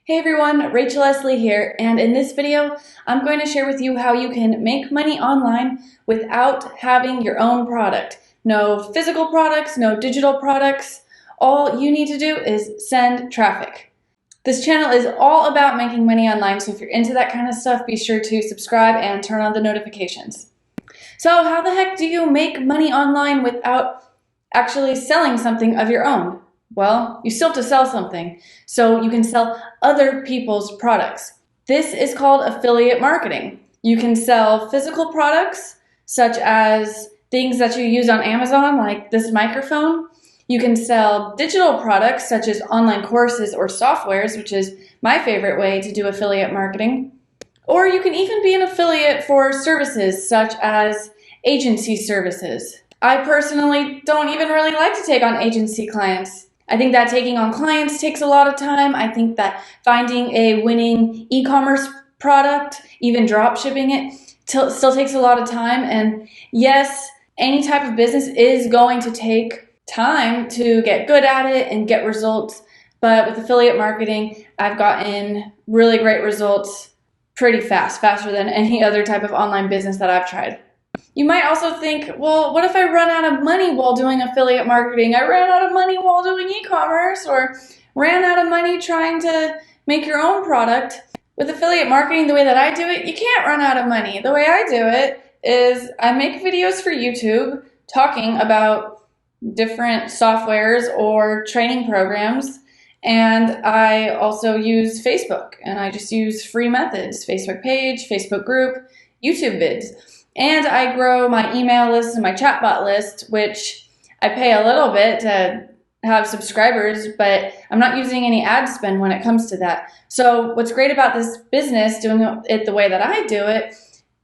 Hey everyone, Rachel Leslie here, and in this video, I'm going to share with you how you can make money online without having your own product. No physical products, no digital products. All you need to do is send traffic. This channel is all about making money online, so if you're into that kind of stuff, be sure to subscribe and turn on the notifications. So how the heck do you make money online without actually selling something of your own? Well, you still have to sell something, so you can sell other people's products. This is called affiliate marketing. You can sell physical products, such as things that you use on Amazon, like this microphone. You can sell digital products, such as online courses or softwares, which is my favorite way to do affiliate marketing. Or you can even be an affiliate for services, such as agency services. I personally don't even really like to take on agency clients. I think that taking on clients takes a lot of time. I think that finding a winning e-commerce product, even drop shipping it, still takes a lot of time. And yes, any type of business is going to take time to get good at it and get results. But with affiliate marketing, I've gotten really great results pretty fast, faster than any other type of online business that I've tried. You might also think, well, what if I run out of money while doing affiliate marketing? I ran out of money while doing e-commerce, or ran out of money trying to make your own product. With affiliate marketing, the way that I do it, you can't run out of money. The way I do it is I make videos for YouTube talking about different softwares or training programs, and I also use Facebook, and I just use free methods: Facebook page, Facebook group, YouTube vids. And I grow my email list and my chatbot list, which I pay a little bit to have subscribers, but I'm not using any ad spend when it comes to that. So what's great about this business, doing it the way that I do it,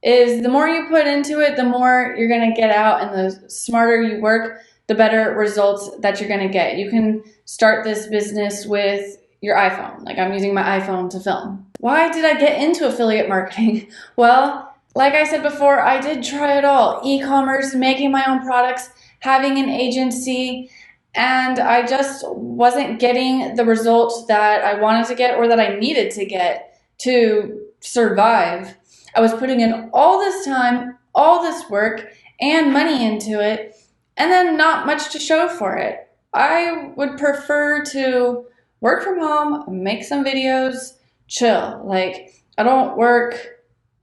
is the more you put into it, the more you're going to get out, and the smarter you work, the better results that you're going to get. You can start this business with your iPhone. Like I'm using my iPhone to film. Why did I get into affiliate marketing? Well, like I said before, I did try it all. E-commerce, making my own products, having an agency, and I just wasn't getting the results that I wanted to get or that I needed to get to survive. I was putting in all this time, all this work, and money into it, and then not much to show for it. I would prefer to work from home, make some videos, chill. Like, I don't work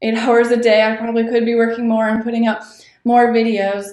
8 hours a day. I probably could be working more and putting out more videos,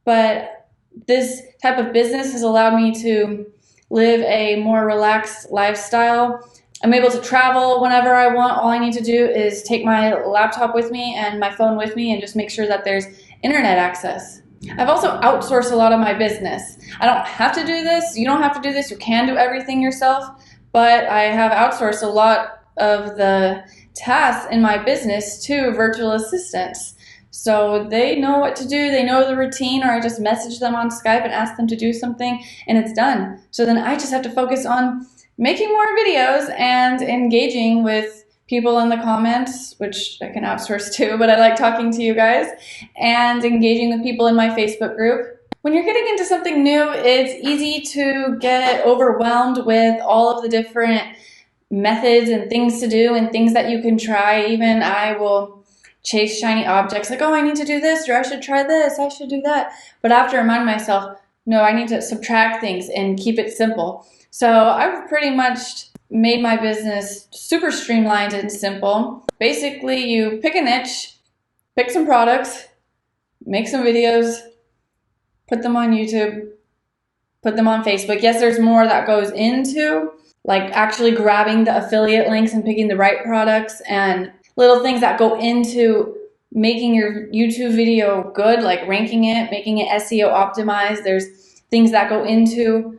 but this type of business has allowed me to live a more relaxed lifestyle. I'm able to travel whenever I want. All I need to do is take my laptop with me and my phone with me and just make sure that there's internet access. I've also outsourced a lot of my business. I don't have to do this. You don't have to do this. You can do everything yourself, but I have outsourced a lot of the tasks in my business to virtual assistants. So they know what to do, they know the routine, or I just message them on Skype and ask them to do something and it's done. So then I just have to focus on making more videos and engaging with people in the comments, which I can outsource too, but I like talking to you guys, and engaging with people in my Facebook group. When you're getting into something new, it's easy to get overwhelmed with all of the different methods and things to do and things that you can try. Even I will chase shiny objects like, oh, I need to do this, or I should try this, I should do that. But I have to remind myself, no, I need to subtract things and keep it simple. So I've pretty much made my business super streamlined and simple. Basically, you pick a niche, pick some products, make some videos, put them on YouTube, put them on Facebook. Yes, there's more that goes into like actually grabbing the affiliate links and picking the right products, and little things that go into making your YouTube video good, like ranking it, making it SEO optimized. There's things that go into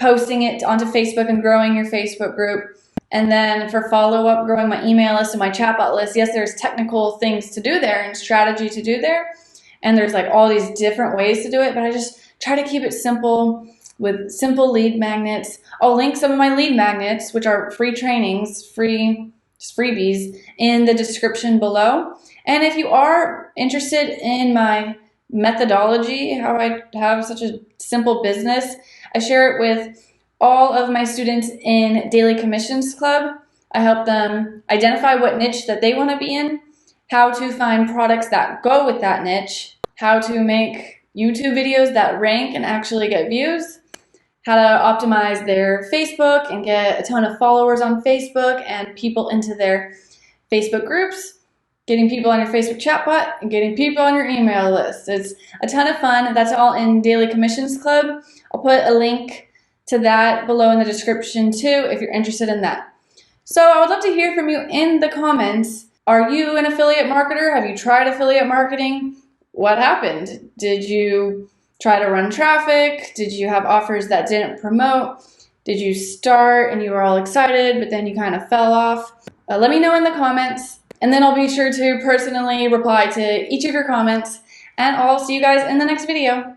posting it onto Facebook and growing your Facebook group. And then for follow-up, growing my email list and my chatbot list. Yes, there's technical things to do there and strategy to do there. And there's like all these different ways to do it, but I just try to keep it simple with simple lead magnets. I'll link some of my lead magnets, which are free trainings, just freebies, in the description below. And if you are interested in my methodology, how I have such a simple business, I share it with all of my students in Daily Commissions Club. I help them identify what niche that they want to be in, how to find products that go with that niche, how to make YouTube videos that rank and actually get views, how to optimize their Facebook and get a ton of followers on Facebook and people into their Facebook groups, getting people on your Facebook chatbot, and getting people on your email list. It's a ton of fun. That's all in Daily Commissions Club. I'll put a link to that below in the description too if you're interested in that. So I would love to hear from you in the comments. Are you an affiliate marketer? Have you tried affiliate marketing? What happened? Did you try to run traffic? Did you have offers that didn't promote? Did you start and you were all excited, but then you kind of fell off? Let me know in the comments, and then I'll be sure to personally reply to each of your comments, and I'll see you guys in the next video.